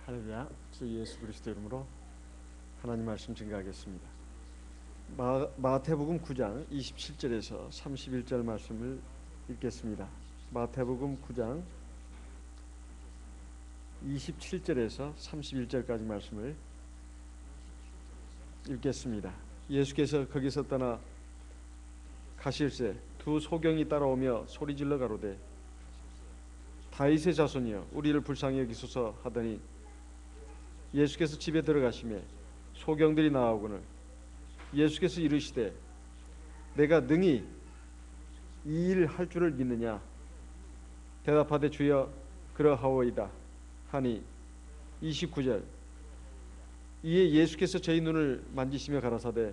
할렐루야. 주 예수 그리스도 이름으로 하나님 말씀 증거하겠습니다. 마태복음 9장 27절에서 31절 말씀을 읽겠습니다. 마태복음 9장 27절에서 31절까지 말씀을 읽겠습니다. 예수께서 거기서 떠나 가실새 두 소경이 따라오며 소리질러 가로되 다윗의 자손이여 우리를 불쌍히 여기소서 하더니 예수께서 집에 들어가시매 소경들이 나오거늘 예수께서 이르시되 내가 능히 이 일 할 줄을 믿느냐 대답하되 주여 그러하오이다 하니 29절 이에 예수께서 저희 눈을 만지시며 가라사대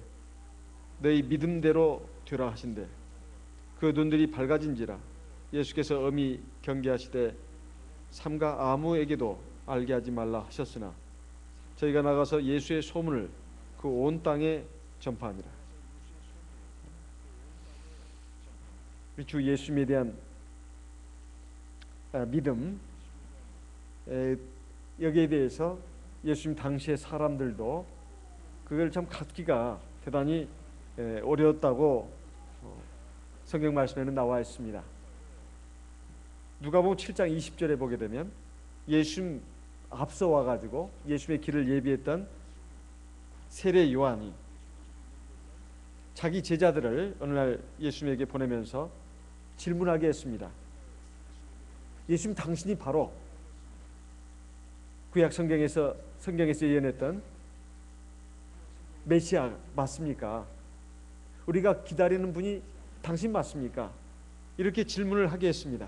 너희 믿음대로 되라 하신대 그 눈들이 밝아진지라 예수께서 엄히 경계하시되 삼가 아무에게도 알게 하지 말라 하셨으나 저희가 나가서 예수의 소문을 그 온 땅에 전파하니라. 주 예수님에 대한 믿음, 여기에 대해서 예수님 당시의 사람들도 그걸 참 갖기가 대단히 어려웠다고 성경 말씀에는 나와 있습니다. 누가복음 7장 20절에 보게 되면 예수님 앞서 와가지고 예수님의 길을 예비했던 세례 요한이 자기 제자들을 어느 날 예수님에게 보내면서 질문하게 했습니다. 예수님 당신이 바로 구약 성경에서 예언했던 메시아 맞습니까? 우리가 기다리는 분이 당신 맞습니까? 이렇게 질문을 하게 했습니다.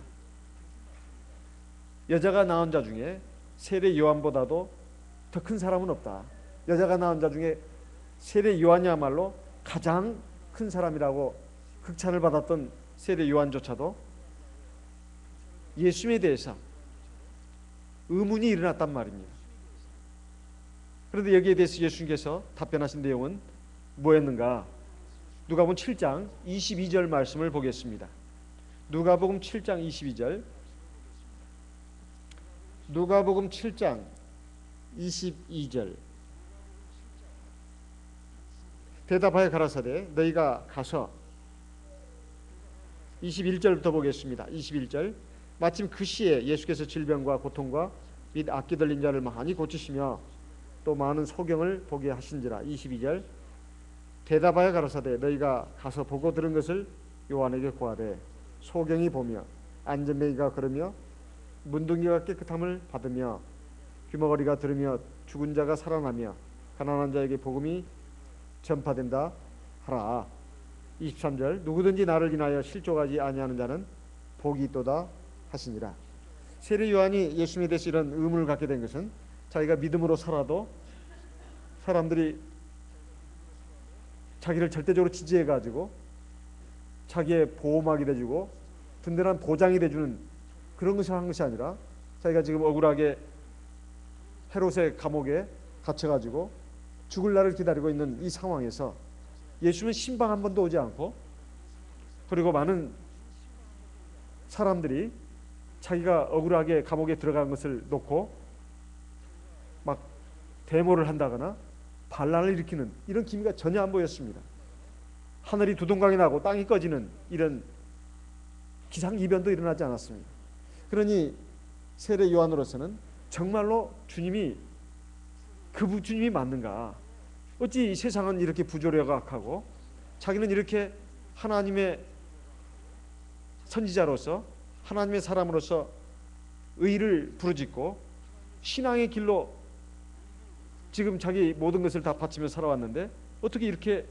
여자가 낳은 자 중에 세례 요한보다도 더 큰 사람은 없다. 여자가 낳은 자 중에 세례 요한이야말로 가장 큰 사람이라고 극찬을 받았던 세례 요한조차도 예수님에 대해서 의문이 일어났단 말입니다. 그런데 여기에 대해서 예수님께서 답변하신 내용은 뭐였는가? 누가복음 7장 22절 말씀을 보겠습니다. 누가복음 7장 22절 누가복음 7장 22절 대답하여 가라사대 너희가 가서 21절부터 보겠습니다. 21절 마침 그 시에 예수께서 질병과 고통과 및 악기 들린 자를 많이 고치시며 또 많은 소경을 보게 하신지라. 22절 대답하여 가라사대 너희가 가서 보고 들은 것을 요한에게 고하되 소경이 보며 안전뱅이가 걸으며 문둥이가 깨끗함을 받으며 귀머거리가 들으며 죽은 자가 살아나며 가난한 자에게 복음이 전파된다 하라. 23절 누구든지 나를 인하여 실족하지 아니하는 자는 복이 있도다 하시니라. 세례 요한이 예수님에 대해서 이런 의문을 갖게 된 것은 자기가 믿음으로 살아도 사람들이 자기를 절대적으로 지지해 가지고 자기의 보호막이 돼주고 든든한 보장이 돼주는 그런 것을 한 것이 아니라 자기가 지금 억울하게 헤롯의 감옥에 갇혀가지고 죽을 날을 기다리고 있는 이 상황에서 예수님은 신방 한 번도 오지 않고 그리고 많은 사람들이 자기가 억울하게 감옥에 들어간 것을 놓고 막 데모를 한다거나 반란을 일으키는 이런 기미가 전혀 안 보였습니다. 하늘이 두동강이 나고 땅이 꺼지는 이런 기상이변도 일어나지 않았습니다. 그러니 세례 요한으로서는 정말로 주님이 주님이 맞는가? 어찌 이 세상은 이렇게 부조리하고 악하고 자기는 이렇게 하나님의 선지자로서 하나님의 사람으로서 의를 부르짖고 신앙의 길로 지금 자기 모든 것을 다 바치며 살아왔는데 어떻게 이렇게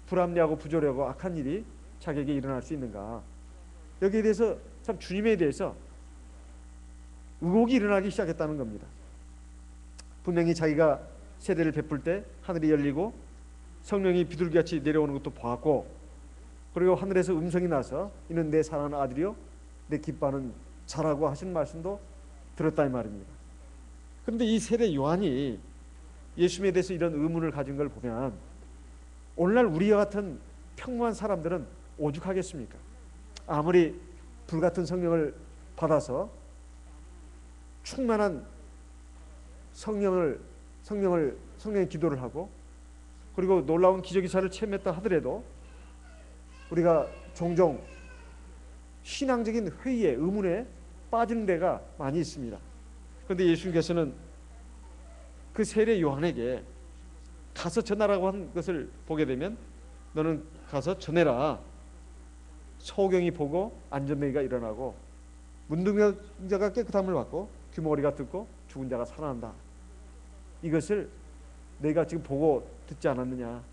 불합리하고 부조리하고 악한 일이 자기에게 일어날 수 있는가? 여기에 대해서 참 주님에 대해서 의혹이 일어나기 시작했다는 겁니다. 분명히 자기가 세례를 베풀 때 하늘이 열리고 성령이 비둘기같이 내려오는 것도 보았고 그리고 하늘에서 음성이 나서 이는 내 사랑하는 아들이요 내 기뻐하는 자라고 하신 말씀도 들었다 이 말입니다. 그런데 이 세례 요한이 예수님에 대해서 이런 의문을 가진 걸 보면 오늘날 우리와 같은 평범한 사람들은 오죽하겠습니까? 아무리 불같은 성령을 받아서 충만한 성령의 기도를 하고 그리고 놀라운 기적기사를 체험했다 하더라도 우리가 종종 신앙적인 회의에 의문에 빠지는 데가 많이 있습니다. 그런데 예수님께서는 그 세례 요한에게 가서 전하라고 한 것을 보게 되면 너는 가서 전해라. 소경이 보고 안전뱅이가 일어나고 문둥자가 깨끗함을 받고 귀머거리가 듣고 죽은 자가 살아난다. 이것을 내가 지금 보고 듣지 않았느냐.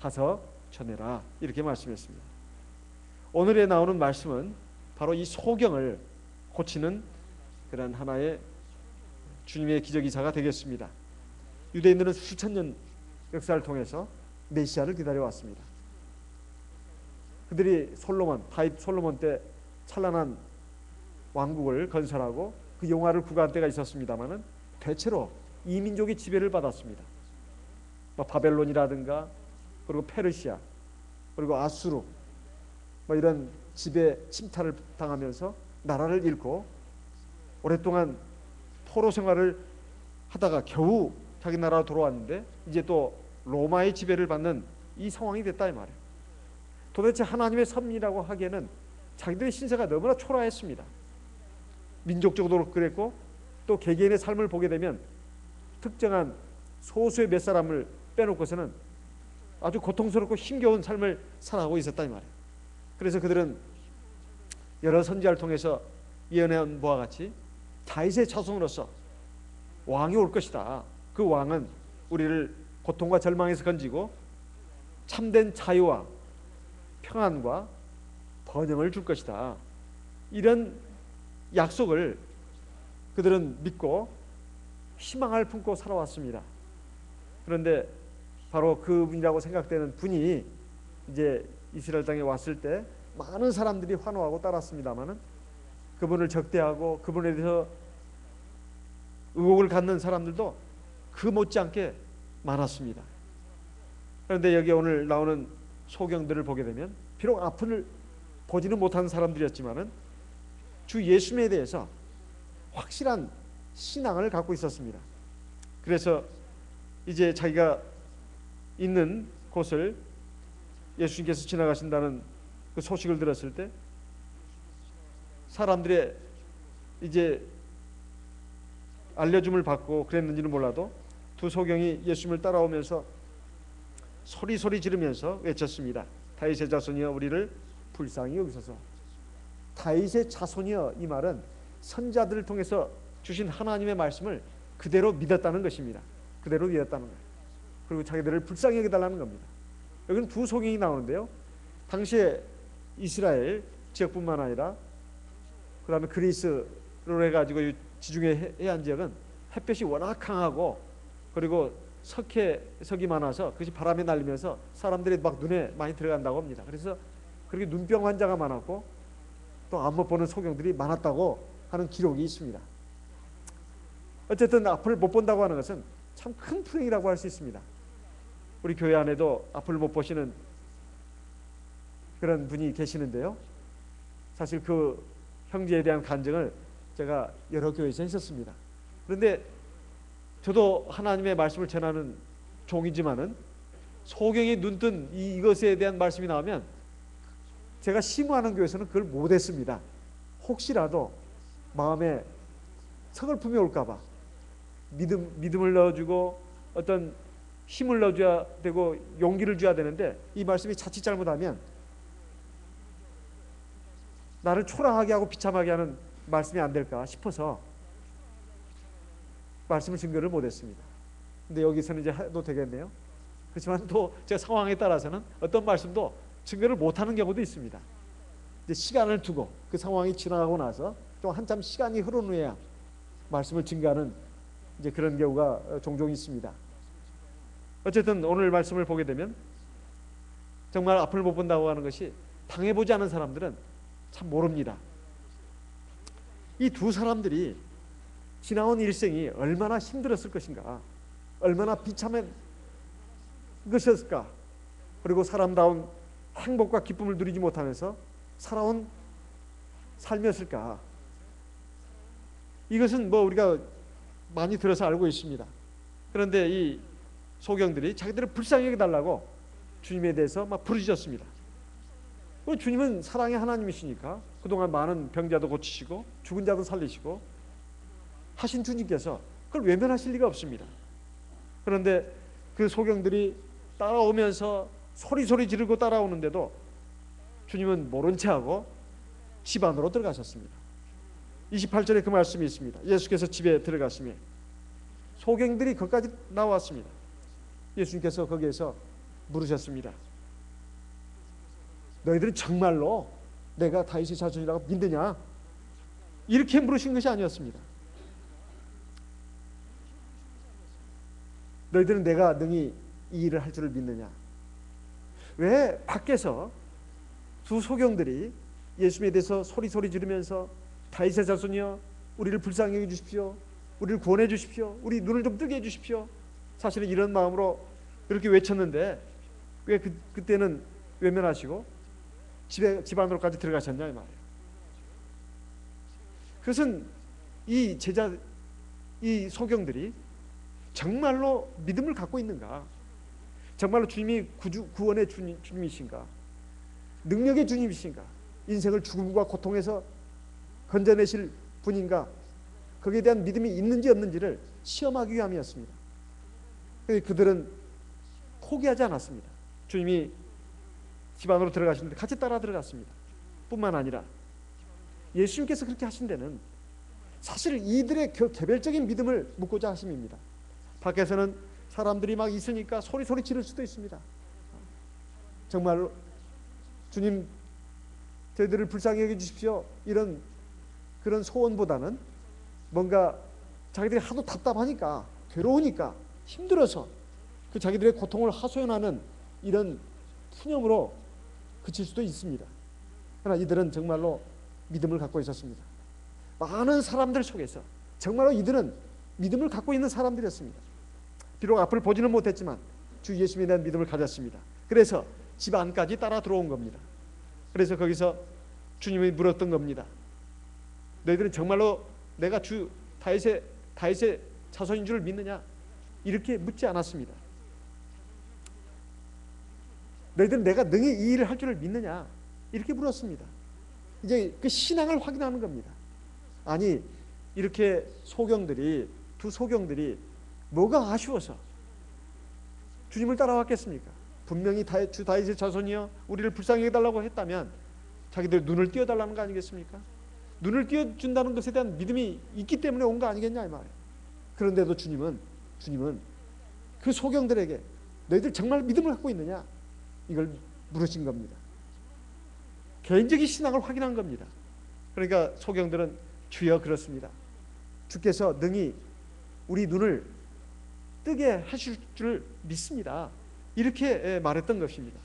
가서 전해라. 이렇게 말씀했습니다. 오늘에 나오는 말씀은 바로 이 소경을 고치는 그런 하나의 주님의 기적이사가 되겠습니다. 유대인들은 수천 년 역사를 통해서 메시아를 기다려왔습니다. 그들이 다윗 솔로몬 때 찬란한 왕국을 건설하고 그 영화를 구가할 때가 있었습니다마는 대체로 이민족의 지배를 받았습니다. 바벨론이라든가 그리고 페르시아 그리고 아수르 이런 지배 침탈을 당하면서 나라를 잃고 오랫동안 포로 생활을 하다가 겨우 자기 나라로 돌아왔는데 이제 또 로마의 지배를 받는 이 상황이 됐다 이 말이에요. 도대체 하나님의 섭리라고 하기에는 자기들의 신세가 너무나 초라했습니다. 민족적으로 그랬고 또 개개인의 삶을 보게 되면 특정한 소수의 몇 사람을 빼놓고서는 아주 고통스럽고 힘겨운 삶을 살아가고 있었다 이 말이에요. 그래서 그들은 여러 선지자를 통해서 예언한 바와 같이 다윗의 자손으로서 왕이 올 것이다. 그 왕은 우리를 고통과 절망에서 건지고 참된 자유와 평안과 번영을 줄 것이다. 이런 약속을 그들은 믿고 희망을 품고 살아왔습니다. 그런데 바로 그분이라고 생각되는 분이 이제 이스라엘 땅에 왔을 때 많은 사람들이 환호하고 따랐습니다마는 그분을 적대하고 그분에 대해서 의혹을 갖는 사람들도 그 못지않게 많았습니다. 그런데 여기 오늘 나오는 소경들을 보게 되면 비록 앞을 보지는 못하는 사람들이었지만은 주 예수님에 대해서 확실한 신앙을 갖고 있었습니다. 그래서 이제 자기가 있는 곳을 예수님께서 지나가신다는 그 소식을 들었을 때 사람들의 이제 알려줌을 받고 그랬는지는 몰라도 두 소경이 예수님을 따라오면서 소리 지르면서 외쳤습니다. 다윗의 자손이여 우리를 불쌍히 여기소서. 다윗의 자손이여 이 말은 선자들을 통해서 주신 하나님의 말씀을 그대로 믿었다는 것입니다. 그대로 믿었다는 거예요. 그리고 자기들을 불쌍히 여겨달라는 겁니다. 여기는 두 소경이 나오는데요. 당시에 이스라엘 지역뿐만 아니라 그 다음에 그리스로 해가지고 지중해 해안 지역은 햇볕이 워낙 강하고 그리고 석이 많아서 그것이 바람에 날리면서 사람들이 막 눈에 많이 들어간다고 합니다. 그래서 그렇게 눈병 환자가 많았고 또 안 못 보는 소경들이 많았다고 하는 기록이 있습니다. 어쨌든 앞을 못 본다고 하는 것은 참 큰 불행이라고 할 수 있습니다. 우리 교회 안에도 앞을 못 보시는 그런 분이 계시는데요. 사실 그 형제에 대한 간증을 제가 여러 교회에서 했었습니다. 그런데 저도 하나님의 말씀을 전하는 종이지만은 소경이 눈뜬 이것에 대한 말씀이 나오면 제가 심호하는 교회에서는 그걸 못했습니다. 혹시라도 마음에 서글픔이 올까봐 믿음을 넣어주고 어떤 힘을 넣어줘야 되고 용기를 줘야 되는데 이 말씀이 자칫 잘못하면 나를 초라하게 하고 비참하게 하는 말씀이 안 될까 싶어서 말씀을 증거를 못했습니다. 근데 여기서는 이제 해도 되겠네요. 그렇지만 또 제가 상황에 따라서는 어떤 말씀도 증거를 못하는 경우도 있습니다. 이제 시간을 두고 그 상황이 지나가고 나서 좀 한참 시간이 흐른 후에야 말씀을 증거하는 이제 그런 경우가 종종 있습니다. 어쨌든 오늘 말씀을 보게 되면 정말 앞을 못 본다고 하는 것이 당해보지 않은 사람들은 참 모릅니다. 이 두 사람들이 지나온 일생이 얼마나 힘들었을 것인가, 얼마나 비참한 것이었을까, 그리고 사람다운 행복과 기쁨을 누리지 못하면서 살아온 삶이었을까. 이것은 뭐 우리가 많이 들어서 알고 있습니다. 그런데 이 소경들이 자기들을 불쌍히 여겨달라고 주님에 대해서 막 부르짖었습니다. 주님은 사랑의 하나님이시니까 그동안 많은 병자도 고치시고 죽은 자도 살리시고 하신 주님께서 그걸 외면하실 리가 없습니다. 그런데 그 소경들이 따라오면서 소리 지르고 따라오는데도 주님은 모른 체하고 집 안으로 들어가셨습니다. 28절에 그 말씀이 있습니다. 예수께서 집에 들어가시며 소경들이 거기까지 나왔습니다. 예수님께서 거기에서 물으셨습니다. 너희들은 정말로 내가 다윗의 자손이라고 믿느냐? 이렇게 물으신 것이 아니었습니다. 너희들은 내가 능히 이 일을 할 줄을 믿느냐? 왜 밖에서 두 소경들이 예수님에 대해서 소리 지르면서 다윗의 자손이여 우리를 불쌍히 여겨 주십시오. 우리를 구원해 주십시오. 우리 눈을 좀 뜨게 해 주십시오. 사실은 이런 마음으로 그렇게 외쳤는데 왜 그때는 외면하시고 집 안으로까지 들어가셨냐 이 말이에요. 그것은 이 소경들이 정말로 믿음을 갖고 있는가? 정말로 주님이 구원의 주님이신가? 능력의 주님이신가? 인생을 죽음과 고통에서 건져내실 분인가? 거기에 대한 믿음이 있는지 없는지를 시험하기 위함이었습니다. 그들은 포기하지 않았습니다. 주님이 집 안으로 들어가시는데 같이 따라 들어갔습니다. 뿐만 아니라 예수님께서 그렇게 하신 데는 사실 이들의 개별적인 믿음을 묻고자 하심입니다. 밖에서는 사람들이 막 있으니까 소리 지를 수도 있습니다. 정말로 주님 저희들을 불쌍히 여겨주십시오 이런 그런 소원보다는 뭔가 자기들이 하도 답답하니까 괴로우니까 힘들어서 그 자기들의 고통을 하소연하는 이런 푸념으로 그칠 수도 있습니다. 그러나 이들은 정말로 믿음을 갖고 있었습니다. 많은 사람들 속에서 정말로 이들은 믿음을 갖고 있는 사람들이었습니다. 비록 앞을 보지는 못했지만 주 예수님에 대한 믿음을 가졌습니다. 그래서 집 안까지 따라 들어온 겁니다. 그래서 거기서 주님이 물었던 겁니다. 너희들은 정말로 내가 주 다윗의 자손인 줄 믿느냐? 이렇게 묻지 않았습니다. 너희들은 내가 능히 이 일을 할 줄을 믿느냐? 이렇게 물었습니다. 이제 그 신앙을 확인하는 겁니다. 아니 이렇게 두 소경들이 뭐가 아쉬워서 주님을 따라왔겠습니까? 분명히 주 다윗의 자손이여 우리를 불쌍히 해달라고 했다면 자기들 눈을 띄워달라는 거 아니겠습니까? 눈을 띄워준다는 것에 대한 믿음이 있기 때문에 온 거 아니겠냐 이 말이에요. 그런데도 주님은 그 소경들에게 너희들 정말 믿음을 갖고 있느냐? 이걸 물으신 겁니다. 개인적인 신앙을 확인한 겁니다. 그러니까 소경들은 주여 그렇습니다. 주께서 능히 우리 눈을 뜨게 하실 줄 믿습니다. 이렇게 말했던 것입니다.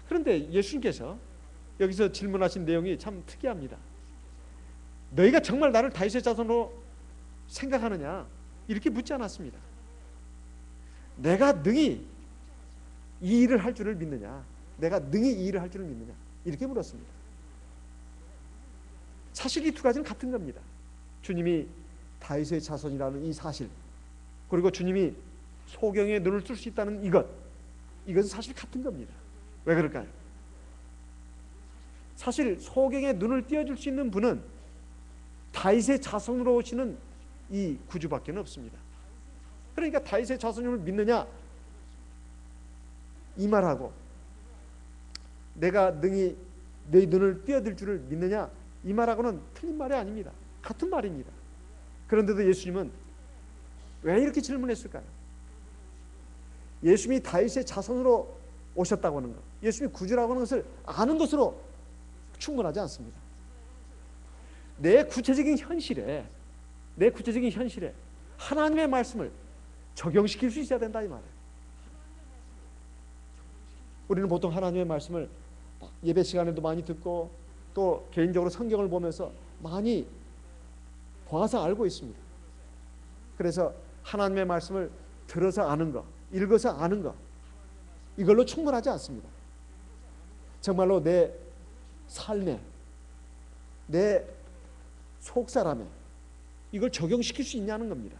그런데 예수님께서 여기서 질문하신 내용이 참 특이합니다. 너희가 정말 나를 다윗의 자손으로 생각하느냐? 이렇게 묻지 않았습니다. 내가 능히 이 일을 할 줄을 믿느냐? 내가 능히 이 일을 할 줄을 믿느냐? 이렇게 물었습니다. 사실 이 두 가지는 같은 겁니다. 주님이 다윗의 자손이라는 이 사실, 그리고 주님이 소경의 눈을 뜰 수 있다는 이것은 사실 같은 겁니다. 왜 그럴까요? 사실 소경의 눈을 띄워줄 수 있는 분은 다윗의 자손으로 오시는 이 구주밖에 없습니다. 그러니까 다윗의 자손임을 믿느냐 이 말하고 내가 능히 내 눈을 띄워줄 줄을 믿느냐 이 말하고는 틀린 말이 아닙니다. 같은 말입니다. 그런데도 예수님은 왜 이렇게 질문했을까요? 예수님이 다윗의 자손으로 오셨다고 하는 것, 예수님이 구주라고 하는 것을 아는 것으로 충분하지 않습니다. 내 구체적인 현실에 하나님의 말씀을 적용시킬 수 있어야 된다 이 말이에요. 우리는 보통 하나님의 말씀을 예배 시간에도 많이 듣고 또 개인적으로 성경을 보면서 많이 봐서 알고 있습니다. 그래서 하나님의 말씀을 들어서 아는 것, 읽어서 아는 것, 이걸로 충분하지 않습니다. 정말로 내 삶에, 내 속사람에 이걸 적용시킬 수 있냐는 겁니다.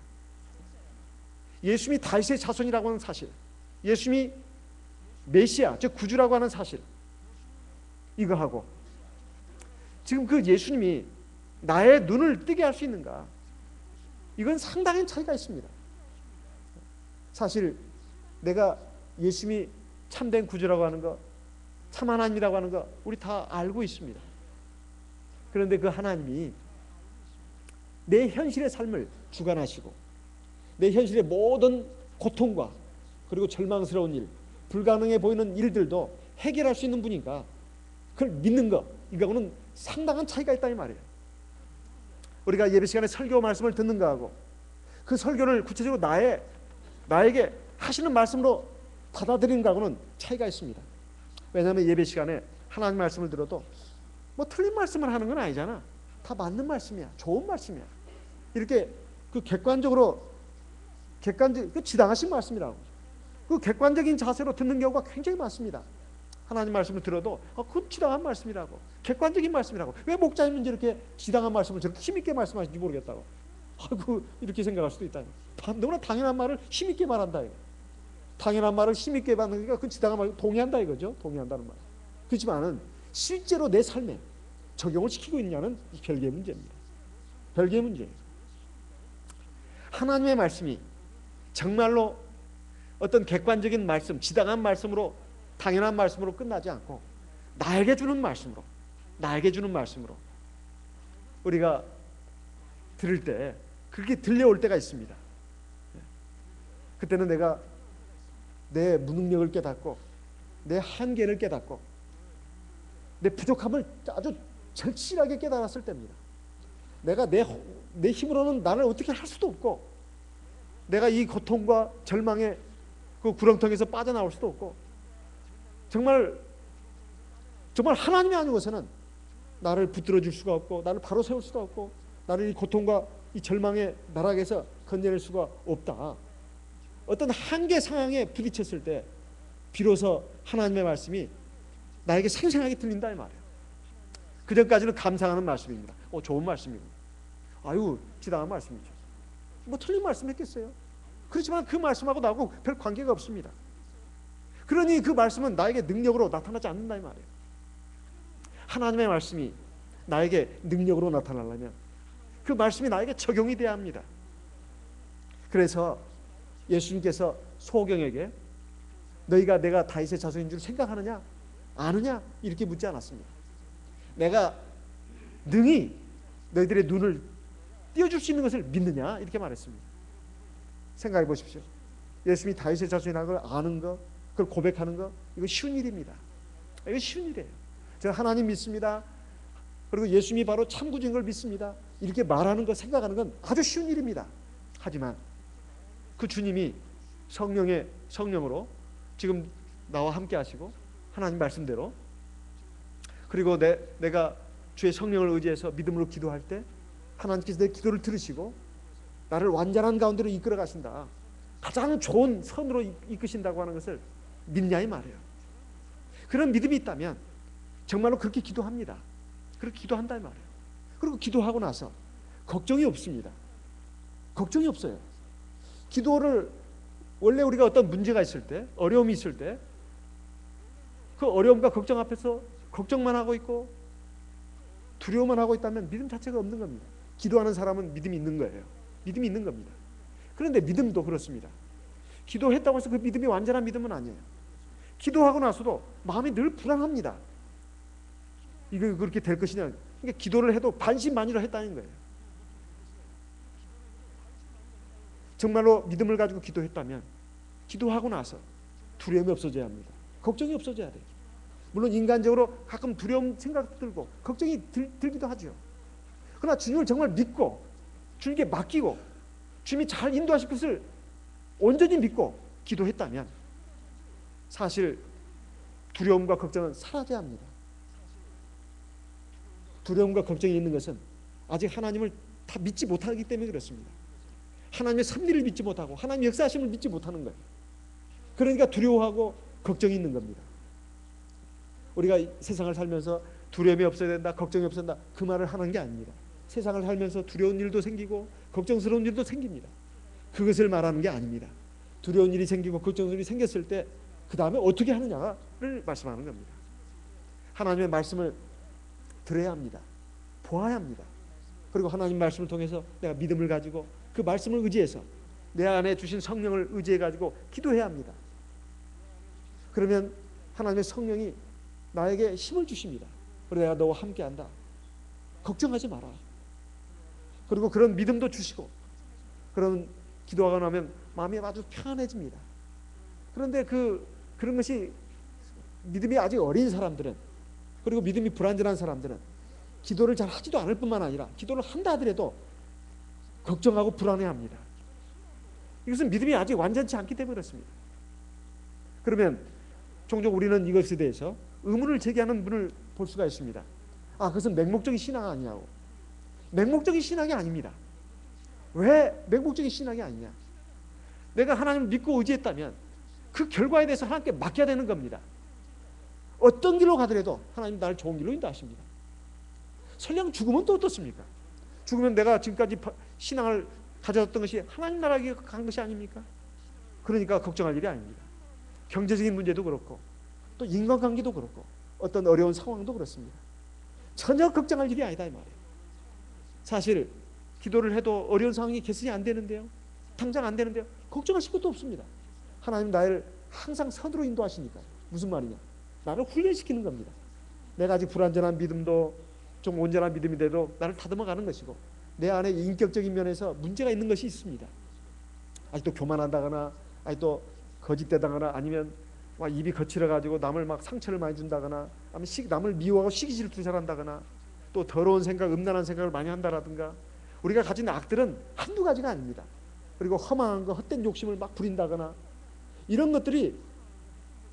예수님이 다윗의 자손이라고 하는 사실, 예수님이 메시아, 즉 구주라고 하는 사실, 이거하고 지금 그 예수님이 나의 눈을 뜨게 할 수 있는가, 이건 상당한 차이가 있습니다. 사실 내가 예수님이 참된 구주라고 하는 거, 참 하나님이라고 하는 거 우리 다 알고 있습니다. 그런데 그 하나님이 내 현실의 삶을 주관하시고 내 현실의 모든 고통과 그리고 절망스러운 일, 불가능해 보이는 일들도 해결할 수 있는 분이니까 그걸 믿는 거, 이거는 상당한 차이가 있다 이 말이에요. 우리가 예배 시간에 설교 말씀을 듣는 거하고 그 설교를 구체적으로 나에게 하시는 말씀으로 받아들이는 거하고는 차이가 있습니다. 왜냐하면 예배 시간에 하나님 말씀을 들어도 뭐 틀린 말씀을 하는 건 아니잖아. 다 맞는 말씀이야. 좋은 말씀이야. 이렇게 그 객관적 그 지당하신 말씀이라고. 그 객관적인 자세로 듣는 경우가 굉장히 많습니다. 하나님 말씀을 들어도 그 지당한 말씀이라고, 객관적인 말씀이라고. 왜 목자님은 이렇게 지당한 말씀을 저렇게 힘있게 말씀하시는지 모르겠다고. 이렇게 생각할 수도 있다. 너무나 당연한 말을 힘있게 말한다 이거. 당연한 말을 힘있게 말하는 거니까 그 지당한 말 동의한다 이거죠. 동의한다는 말. 그렇지만은 실제로 내 삶에 적용을 시키고 있냐는 별개의 문제입니다. 별개의 문제예요. 하나님의 말씀이 정말로 어떤 객관적인 말씀, 지당한 말씀으로, 당연한 말씀으로 끝나지 않고 나에게 주는 말씀으로 우리가 들을 때 그렇게 들려올 때가 있습니다. 그때는 내가 내 무능력을 깨닫고 내 한계를 깨닫고 내 부족함을 아주 절실하게 깨달았을 때입니다. 내가 내 힘으로는 나를 어떻게 할 수도 없고, 내가 이 고통과 절망의 그 구렁텅이에서 빠져나올 수도 없고, 정말 하나님이 아니고서는 나를 붙들어 줄 수가 없고, 나를 바로 세울 수가 없고, 나를 이 고통과 이 절망의 나락에서 건져낼 수가 없다. 어떤 한계 상황에 부딪혔을 때 비로소 하나님의 말씀이 나에게 생생하게 들린다 이 말이에요. 그 전까지는 감상하는 말씀입니다. 좋은 말씀입니다. 아유, 지당한 말씀이죠. 뭐 틀린 말씀 했겠어요? 그렇지만 그 말씀하고 나하고 별 관계가 없습니다. 그러니 그 말씀은 나에게 능력으로 나타나지 않는다 이 말이에요. 하나님의 말씀이 나에게 능력으로 나타나려면 그 말씀이 나에게 적용이 돼야 합니다. 그래서 예수님께서 소경에게 너희가 내가 다윗의 자손인 줄 생각하느냐? 아느냐? 이렇게 묻지 않았습니다. 내가 능히 너희들의 눈을 띄워줄 수 있는 것을 믿느냐? 이렇게 말했습니다. 생각해 보십시오. 예수님이 다윗의 자손이라는 걸 아는 거, 그걸 고백하는 거, 이거 쉬운 일입니다. 이거 쉬운 일이에요. 제가 하나님 믿습니다. 그리고 예수님이 바로 참구주인 걸 믿습니다. 이렇게 말하는 거, 생각하는 건 아주 쉬운 일입니다. 하지만 그 주님이 성령으로 지금 나와 함께 하시고 하나님 말씀대로, 그리고 내가 주의 성령을 의지해서 믿음으로 기도할 때 하나님께서 내 기도를 들으시고 나를 완전한 가운데로 이끌어 가신다, 가장 좋은 선으로 이끄신다고 하는 것을 믿냐 이 말이에요. 그런 믿음이 있다면 정말로 그렇게 기도합니다. 그렇게 기도한다 이 말이에요. 그리고 기도하고 나서 걱정이 없습니다. 걱정이 없어요. 기도를 원래 우리가 어떤 문제가 있을 때, 어려움이 있을 때 그 어려움과 걱정 앞에서 걱정만 하고 있고 두려움만 하고 있다면 믿음 자체가 없는 겁니다. 기도하는 사람은 믿음이 있는 거예요. 믿음이 있는 겁니다. 그런데 믿음도 그렇습니다. 기도했다고 해서 그 믿음이 완전한 믿음은 아니에요. 기도하고 나서도 마음이 늘 불안합니다. 이거 그렇게 될 것이냐. 그러니까 기도를 해도 반신반의로 했다는 거예요. 정말로 믿음을 가지고 기도했다면 기도하고 나서 두려움이 없어져야 합니다. 걱정이 없어져야 돼요. 물론 인간적으로 가끔 두려움 생각도 들고 걱정이 들기도 하죠. 그러나 주님을 정말 믿고 주님께 맡기고 주님이 잘 인도하실 것을 온전히 믿고 기도했다면 사실 두려움과 걱정은 사라져야 합니다. 두려움과 걱정이 있는 것은 아직 하나님을 다 믿지 못하기 때문에 그렇습니다. 하나님의 섭리를 믿지 못하고 하나님의 역사하심을 믿지 못하는 거예요. 그러니까 두려워하고 걱정이 있는 겁니다. 우리가 세상을 살면서 두려움이 없어야 된다, 걱정이 없어야 된다, 그 말을 하는 게 아닙니다. 세상을 살면서 두려운 일도 생기고 걱정스러운 일도 생깁니다. 그것을 말하는 게 아닙니다. 두려운 일이 생기고 걱정스러운 일이 생겼을 때 그 다음에 어떻게 하느냐를 말씀하는 겁니다. 하나님의 말씀을 들어야 합니다. 보아야 합니다. 그리고 하나님 말씀을 통해서 내가 믿음을 가지고 그 말씀을 의지해서 내 안에 주신 성령을 의지해 가지고 기도해야 합니다. 그러면 하나님의 성령이 나에게 힘을 주십니다. 그리고 내가 너와 함께한다. 걱정하지 마라. 그리고 그런 믿음도 주시고, 그런 기도하고 나면 마음이 아주 편안해집니다. 그런데 그런 것이 믿음이 아직 어린 사람들은, 그리고 믿음이 불완전한 사람들은 기도를 잘 하지도 않을 뿐만 아니라 기도를 한다 하더라도 걱정하고 불안해합니다. 이것은 믿음이 아직 완전치 않기 때문에 그렇습니다. 그러면 종종 우리는 이것에 대해서 의문을 제기하는 분을 볼 수가 있습니다. 그것은 맹목적인 신앙 아니냐고. 맹목적인 신앙이 아닙니다. 왜 맹목적인 신앙이 아니냐? 내가 하나님을 믿고 의지했다면 그 결과에 대해서 하나님께 맡겨야 되는 겁니다. 어떤 길로 가더라도 하나님 나를 좋은 길로 인도하십니다. 설령 죽으면 또 어떻습니까? 죽으면 내가 지금까지 신앙을 가졌던 것이 하나님 나라에 간 것이 아닙니까? 그러니까 걱정할 일이 아닙니다. 경제적인 문제도 그렇고 또 인간관계도 그렇고 어떤 어려운 상황도 그렇습니다. 전혀 걱정할 일이 아니다 이 말이에요. 사실 기도를 해도 어려운 상황이 개선이 안 되는데요, 당장 안 되는데요, 걱정하실 것도 없습니다. 하나님 나를 항상 선으로 인도하시니까. 무슨 말이냐? 나를 훈련시키는 겁니다. 내가 아직 불완전한 믿음도 좀 온전한 믿음이 돼도 나를 다듬어가는 것이고, 내 안에 인격적인 면에서 문제가 있는 것이 있습니다. 아직도 교만한다거나, 아직도 거짓되다거나, 아니면 막 입이 거칠어가지고 남을 막 상처를 많이 준다거나, 아니면 남을 미워하고 시기질투 잘한다거나, 또 더러운 생각, 음란한 생각을 많이 한다라든가, 우리가 가진 악들은 한두 가지가 아닙니다. 그리고 허망한 거, 헛된 욕심을 막 부린다거나, 이런 것들이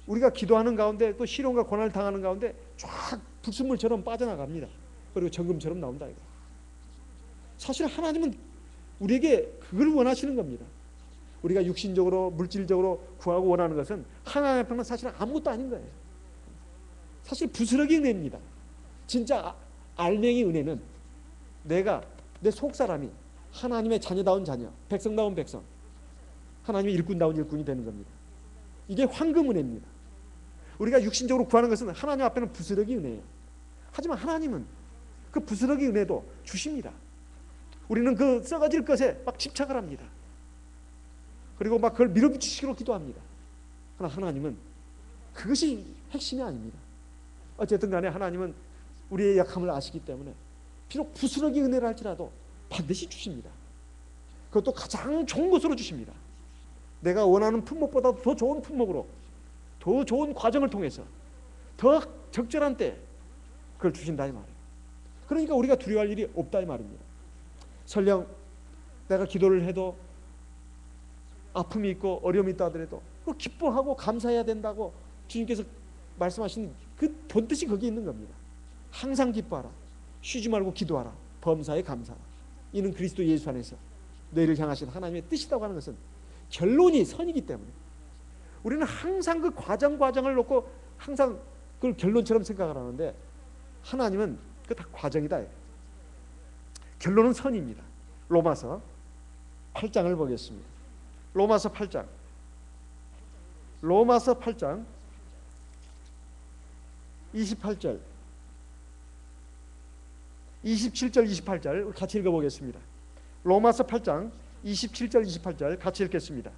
우리가 기도하는 가운데 또 시련과 고난을 당하는 가운데 쫙 불순물처럼 빠져나갑니다. 그리고 정금처럼 나온다 이거. 사실 하나님은 우리에게 그걸 원하시는 겁니다. 우리가 육신적으로 물질적으로 구하고 원하는 것은 하나님 앞에는 사실은 아무것도 아닌 거예요. 사실 부스러기 은혜입니다. 진짜 알맹이 은혜는 내가, 내 속사람이 하나님의 자녀다운 자녀, 백성다운 백성, 하나님의 일꾼다운 일꾼이 되는 겁니다. 이게 황금 은혜입니다. 우리가 육신적으로 구하는 것은 하나님 앞에는 부스러기 은혜예요. 하지만 하나님은 그 부스러기 은혜도 주십니다. 우리는 그 썩어질 것에 막 집착을 합니다. 그리고 막 그걸 밀어붙이시기로 기도합니다. 그러나 하나님은 그것이 핵심이 아닙니다. 어쨌든 간에 하나님은 우리의 약함을 아시기 때문에 비록 부스러기 은혜를 할지라도 반드시 주십니다. 그것도 가장 좋은 것으로 주십니다. 내가 원하는 품목보다 더 좋은 품목으로, 더 좋은 과정을 통해서 더 적절한 때 그걸 주신다 이 말이에요. 그러니까 우리가 두려워할 일이 없다 이 말입니다. 설령 내가 기도를 해도 아픔이 있고 어려움이 있다 하더라도 그 기뻐하고 감사해야 된다고 주님께서 말씀하신 그 본뜻이 거기에 있는 겁니다. 항상 기뻐하라, 쉬지 말고 기도하라, 범사에 감사하라. 이는 그리스도 예수 안에서 너희를 향하신 하나님의 뜻이라고 하는 것은 결론이 선이기 때문에 우리는 항상 그 과정을 놓고 항상 그걸 결론처럼 생각을 하는데, 하나님은 그 다 과정이다. 결론은 선입니다. 로마서 8장을 보겠습니다. 로마서 8장 28절 27절 28절 같이 읽어보겠습니다. 로마서 8장 27절 28절 같이 읽겠습니다.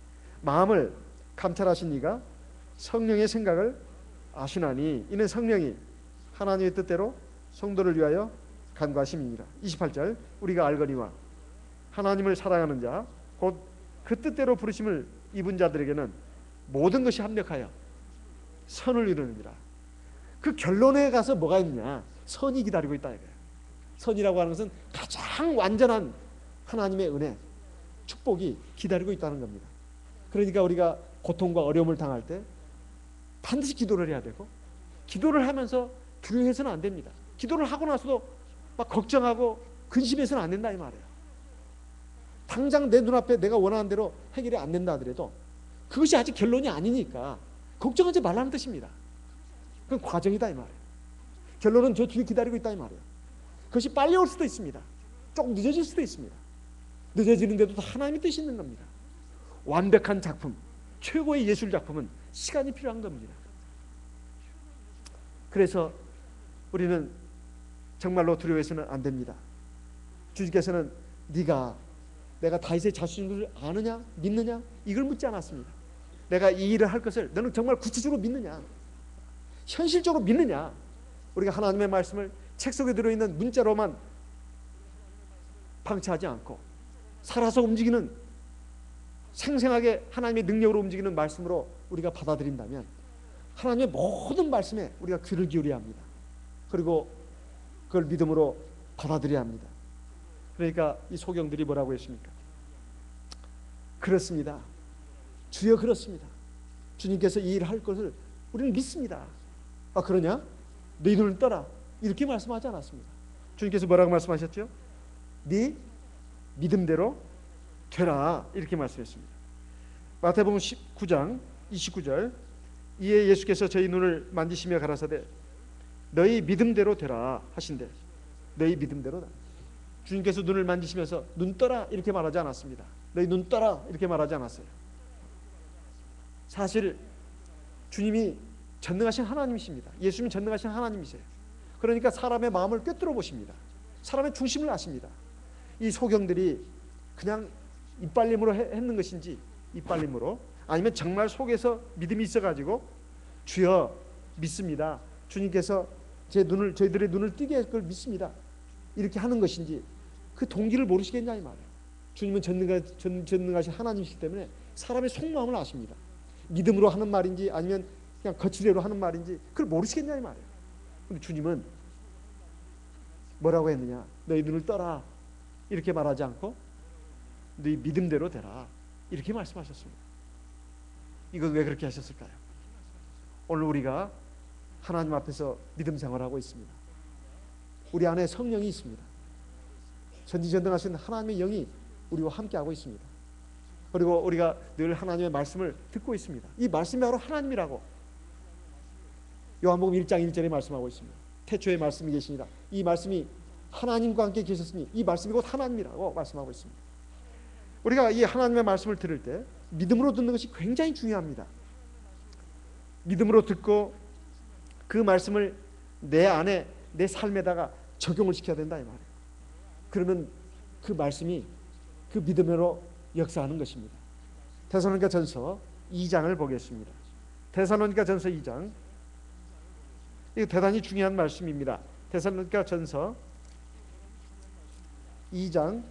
마음을 감찰하신 이가 성령의 생각을 아시나니 이는 성령이 하나님의 뜻대로 성도를 위하여 간구하심이니라. 28절 우리가 알거니와 하나님을 사랑하는 자 곧 그 뜻대로 부르심을 입은 자들에게는 모든 것이 합력하여 선을 이루느니라. 그 결론에 가서 뭐가 있냐? 선이 기다리고 있다 이거예요. 선이라고 하는 것은 가장 완전한 하나님의 은혜, 축복이 기다리고 있다는 겁니다. 그러니까 우리가 고통과 어려움을 당할 때 반드시 기도를 해야 되고, 기도를 하면서 두려워해서는 안 됩니다. 기도를 하고 나서도 막 걱정하고 근심해서는 안 된다 이 말이에요. 당장 내 눈앞에 내가 원하는 대로 해결이 안 된다 하더라도 그것이 아직 결론이 아니니까 걱정하지 말라는 뜻입니다. 그건 과정이다 이 말이에요. 결론은 저 뒤에 기다리고 있다 이 말이에요. 그것이 빨리 올 수도 있습니다. 조금 늦어질 수도 있습니다. 늦어지는데도 다 하나님의 뜻이 있는 겁니다. 완벽한 작품, 최고의 예술 작품은 시간이 필요한 겁니다. 그래서 우리는 정말로 두려워해서는 안 됩니다. 주님께서는 내가 다윗의 자신을 아느냐 믿느냐 이걸 묻지 않았습니다. 내가 이 일을 할 것을 너는 정말 구체적으로 믿느냐, 현실적으로 믿느냐. 우리가 하나님의 말씀을 책 속에 들어있는 문자로만 방치하지 않고 살아서 움직이는, 생생하게 하나님의 능력으로 움직이는 말씀으로 우리가 받아들인다면 하나님의 모든 말씀에 우리가 귀를 기울여야 합니다. 그리고 그걸 믿음으로 받아들여야 합니다. 그러니까 이 소경들이 뭐라고 했습니까? 그렇습니다. 주여 그렇습니다. 주님께서 이 일을 할 것을 우리는 믿습니다. 아 그러냐? 네 눈을 떠라. 이렇게 말씀하지 않았습니다. 주님께서 뭐라고 말씀하셨죠? 네 믿음대로 되라. 이렇게 말씀했습니다. 마태복음 19장 29절 이에 예수께서 저희 눈을 만지시며 가라사대 너희 믿음대로 되라 하신대. 너희 믿음대로다. 주님께서 눈을 만지시면서 눈 떠라 이렇게 말하지 않았습니다. 너희 눈 떠라 이렇게 말하지 않았어요. 사실 주님이 전능하신 하나님이십니다. 예수님이 전능하신 하나님이세요. 그러니까 사람의 마음을 꿰뚫어 보십니다. 사람의 중심을 아십니다. 이 소경들이 그냥 이빨림으로 했는 것인지, 이빨림으로, 아니면 정말 속에서 믿음이 있어가지고 주여 믿습니다, 주님께서 저희들의 눈을 뜨게 할 걸 믿습니다, 이렇게 하는 것인지 그 동기를 모르시겠냐 이 말이에요. 주님은 전능하신 하나님이시기 때문에 사람의 속마음을 아십니다. 믿음으로 하는 말인지 아니면 그냥 거칠대로 하는 말인지 그걸 모르시겠냐 이 말이에요. 근데 주님은 뭐라고 했느냐? 너희 눈을 떠라 이렇게 말하지 않고 너희 믿음대로 되라 이렇게 말씀하셨습니다. 이건 왜 그렇게 하셨을까요? 오늘 우리가 하나님 앞에서 믿음 생활하고 있습니다. 우리 안에 성령이 있습니다. 전지전능하신 하나님의 영이 우리와 함께하고 있습니다. 그리고 우리가 늘 하나님의 말씀을 듣고 있습니다. 이 말씀이 바로 하나님이라고 요한복음 1장 1절에 말씀하고 있습니다. 태초에 말씀이 계시니라. 이 말씀이 하나님과 함께 계셨으니 이 말씀이 곧 하나님이라고 말씀하고 있습니다. 우리가 이 하나님의 말씀을 들을 때 믿음으로 듣는 것이 굉장히 중요합니다. 믿음으로 듣고 그 말씀을 내 안에, 내 삶에다가 적용을 시켜야 된다 이 말이에요. 그러면 그 말씀이 그 믿음으로 역사하는 것입니다. 데살로니가 전서 2장을 보겠습니다. 데살로니가 전서 2장, 이거 대단히 중요한 말씀입니다. 데살로니가 전서 2장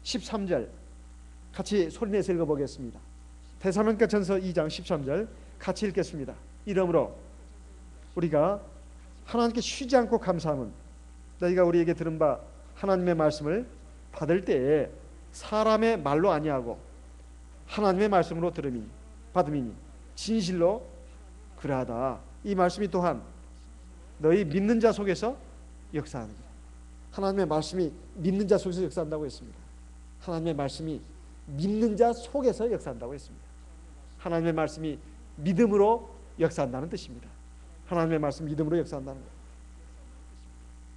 13절 같이 소리내서 읽어보겠습니다. 데살로니가 전서 2장 13절 같이 읽겠습니다. 이러므로 우리가 하나님께 쉬지 않고 감사함은 너희가 우리에게 들은 바 하나님의 말씀을 받을 때에 사람의 말로 아니하고 하나님의 말씀으로 받음이니 진실로 그러하다. 이 말씀이 또한 너희 믿는 자 속에서 역사하는 거예요. 하나님의 말씀이 믿는 자 속에서 역사한다고 했습니다. 하나님의 말씀이 믿는 자 속에서 역사한다고 했습니다. 하나님의 말씀이 믿음으로 역사한다는 뜻입니다. 하나님의 말씀 믿음으로 역사한다는 거예요.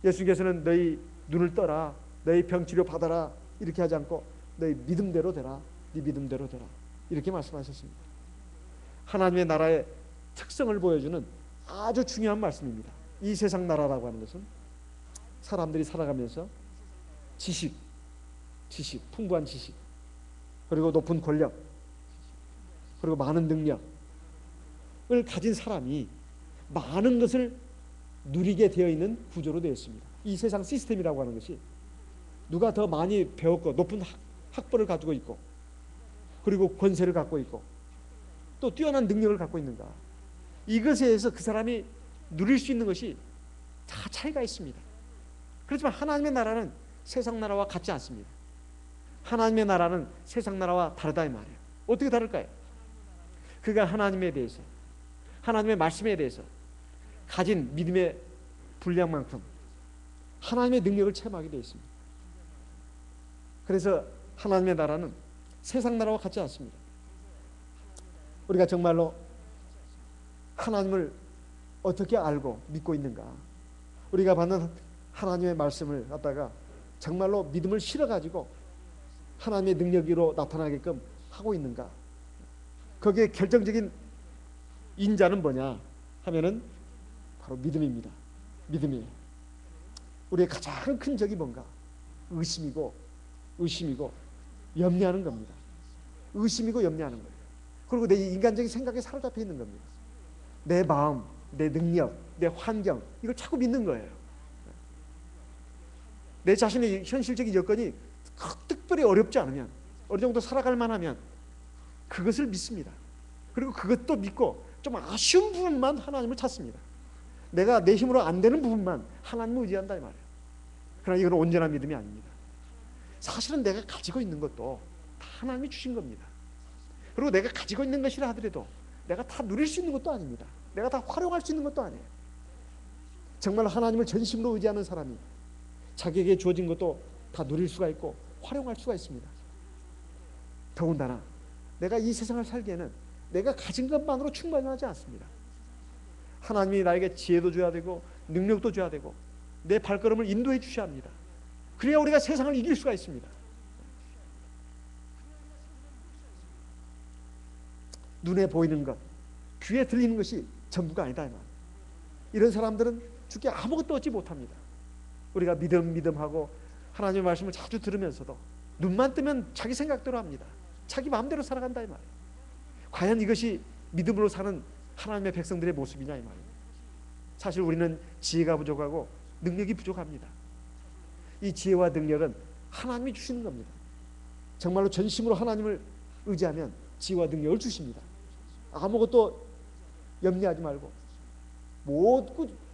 예수님께서는 너희 눈을 떠라, 너희 병치료 받아라 이렇게 하지 않고 너희 믿음대로 되라, 네 믿음대로 되라 이렇게 말씀하셨습니다. 하나님의 나라의 특성을 보여주는 아주 중요한 말씀입니다. 이 세상 나라라고 하는 것은 사람들이 살아가면서 지식, 풍부한 지식, 그리고 높은 권력, 그리고 많은 능력을 가진 사람이 많은 것을 누리게 되어 있는 구조로 되어 있습니다. 이 세상 시스템이라고 하는 것이 누가 더 많이 배웠고 높은 학벌을 가지고 있고 그리고 권세를 갖고 있고 또 뛰어난 능력을 갖고 있는가, 이것에 의해서 그 사람이 누릴 수 있는 것이 다 차이가 있습니다. 그렇지만 하나님의 나라는 세상 나라와 같지 않습니다. 하나님의 나라는 세상 나라와 다르다 이 말이에요. 어떻게 다를까요? 그가 하나님에 대해서, 하나님의 말씀에 대해서 가진 믿음의 분량만큼 하나님의 능력을 체험하게 되어 있습니다. 그래서 하나님의 나라는 세상 나라와 같지 않습니다. 우리가 정말로 하나님을 어떻게 알고 믿고 있는가, 우리가 받는 하나님의 말씀을 갖다가 정말로 믿음을 실어가지고 하나님의 능력으로 나타나게끔 하고 있는가? 거기에 결정적인 인자는 뭐냐 하면은 바로 믿음입니다. 믿음이에요. 우리의 가장 큰 적이 뭔가? 의심이고 염려하는 겁니다. 의심이고 염려하는 거예요. 그리고 내 인간적인 생각에 사로잡혀 있는 겁니다. 내 마음, 내 능력, 내 환경, 이걸 자꾸 믿는 거예요. 내 자신의 현실적인 여건이 특별히 어렵지 않으면, 어느 정도 살아갈 만하면 그것을 믿습니다. 그리고 그것도 믿고 좀 아쉬운 부분만 하나님을 찾습니다. 내가 내 힘으로 안 되는 부분만 하나님을 의지한다 이 말이에요. 그러나 이건 온전한 믿음이 아닙니다. 사실은 내가 가지고 있는 것도 다 하나님이 주신 겁니다. 그리고 내가 가지고 있는 것이라 하더라도 내가 다 누릴 수 있는 것도 아닙니다. 내가 다 활용할 수 있는 것도 아니에요. 정말 하나님을 전심으로 의지하는 사람이 자기에게 주어진 것도 다 누릴 수가 있고 활용할 수가 있습니다. 더군다나 내가 이 세상을 살기에는 내가 가진 것만으로 충분하지 않습니다. 하나님이 나에게 지혜도 줘야 되고 능력도 줘야 되고 내 발걸음을 인도해 주셔야 합니다. 그래야 우리가 세상을 이길 수가 있습니다. 눈에 보이는 것, 귀에 들리는 것이 전부가 아니다 이 말. 이런 사람들은 주께 아무것도 얻지 못합니다. 우리가 믿음하고 하나님의 말씀을 자주 들으면서도 눈만 뜨면 자기 생각대로 합니다. 자기 마음대로 살아간다 이 말. 과연 이것이 믿음으로 사는 하나님의 백성들의 모습이냐 이 말입니다. 사실 우리는 지혜가 부족하고 능력이 부족합니다. 이 지혜와 능력은 하나님이 주시는 겁니다. 정말로 전심으로 하나님을 의지하면 지혜와 능력을 주십니다. 아무것도 염려하지 말고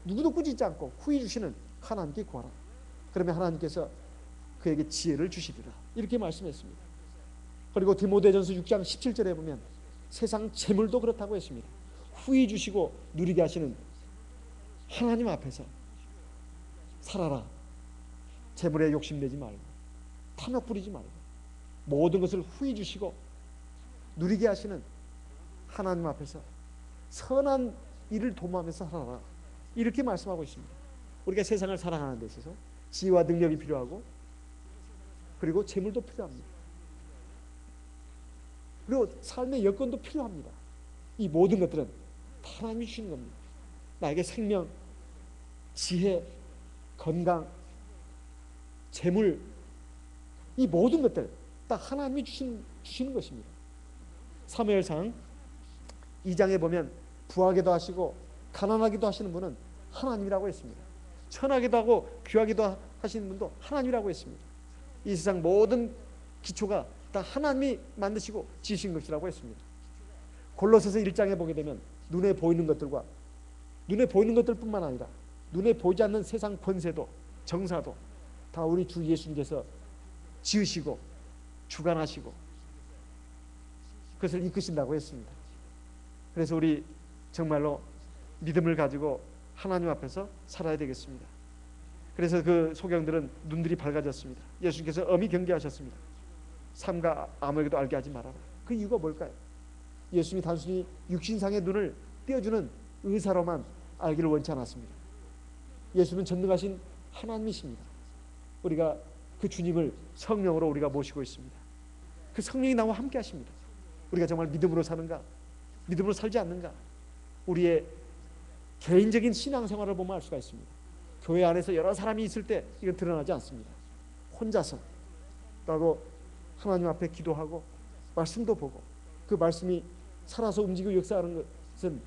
누구도 꾸짖지 않고 후히 주시는 하나님께 구하라. 그러면 하나님께서 그에게 지혜를 주시리라. 이렇게 말씀했습니다. 그리고 디모데전서 6장 17절에 보면 세상 재물도 그렇다고 했습니다. 후히 주시고 누리게 하시는 하나님 앞에서 살아라. 재물에 욕심내지 말고 탐욕 부리지 말고 모든 것을 후히 주시고 누리게 하시는 하나님 앞에서 선한 일을 도모하면서 살아라. 이렇게 말씀하고 있습니다. 우리가 세상을 살아가는 데 있어서 지혜와 능력이 필요하고 그리고 재물도 필요합니다. 그리고 삶의 여건도 필요합니다. 이 모든 것들은 하나님이 주시는 겁니다. 나에게 생명, 지혜, 건강, 재물, 이 모든 것들 다 하나님이 주시는 것입니다. 사무엘상 2장에 보면 부하기도 하시고 가난하기도 하시는 분은 하나님이라고 했습니다. 천하기도 하고 귀하기도 하시는 분도 하나님이라고 했습니다. 이 세상 모든 기초가 다 하나님이 만드시고 지으신 것이라고 했습니다. 골로새서 1장에 보게 되면 눈에 보이는 것들과 눈에 보이는 것들뿐만 아니라 눈에 보이지 않는 세상 권세도 정사도 다 우리 주 예수님께서 지으시고 주관하시고 그것을 이끄신다고 했습니다. 그래서 우리 정말로 믿음을 가지고 하나님 앞에서 살아야 되겠습니다. 그래서 그 소경들은 눈들이 밝아졌습니다. 예수님께서 엄히 경계하셨습니다. 삼가 아무에게도 알게 하지 말아라. 그 이유가 뭘까요? 예수님이 단순히 육신상의 눈을 띄워주는 의사로만 알기를 원치 않았습니다. 예수는 전능하신 하나님이십니다. 우리가 그 주님을 성령으로 우리가 모시고 있습니다. 그 성령이 나와 함께 하십니다. 우리가 정말 믿음으로 사는가? 믿음으로 살지 않는가? 우리의 개인적인 신앙생활을 보면 알 수가 있습니다. 교회 안에서 여러 사람이 있을 때 이건 드러나지 않습니다. 혼자서 나도 하나님 앞에 기도하고 말씀도 보고 그 말씀이 살아서 움직이고 역사하는 것은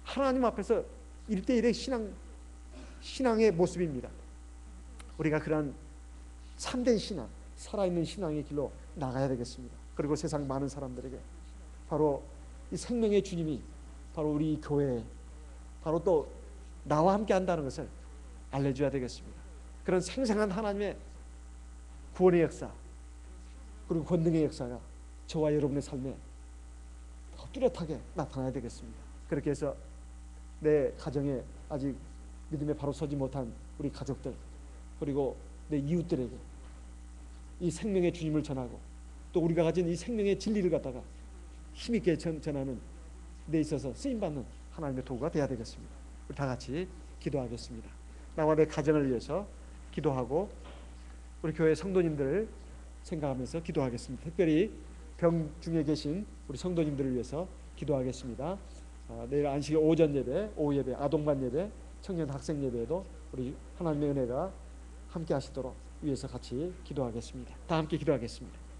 하나님 앞에서 1대1의 신앙의 모습입니다. 우리가 그러한 참된 신앙, 살아있는 신앙의 길로 나가야 되겠습니다. 그리고 세상 많은 사람들에게 바로 이 생명의 주님이 바로 우리 교회에 바로 또 나와 함께 한다는 것을 알려줘야 되겠습니다. 그런 생생한 하나님의 구원의 역사 그리고 권능의 역사가 저와 여러분의 삶에 더 뚜렷하게 나타나야 되겠습니다. 그렇게 해서 내 가정에 아직 믿음에 바로 서지 못한 우리 가족들 그리고 내 이웃들에게 이 생명의 주님을 전하고 또 우리가 가진 이 생명의 진리를 갖다가 힘있게 전하는 데 있어서 쓰임받는 하나님의 도구가 되어야 되겠습니다. 우리 다 같이 기도하겠습니다. 나와 내 가정을 위해서 기도하고 우리 교회 성도님들을 생각하면서 기도하겠습니다. 특별히 병 중에 계신 우리 성도님들을 위해서 기도하겠습니다. 내일 안식일 오전 예배, 오후 예배, 아동반 예배, 청년 학생 예배에도 우리 하나님의 은혜가 함께 하시도록 위해서 같이 기도하겠습니다. 다 함께 기도하겠습니다.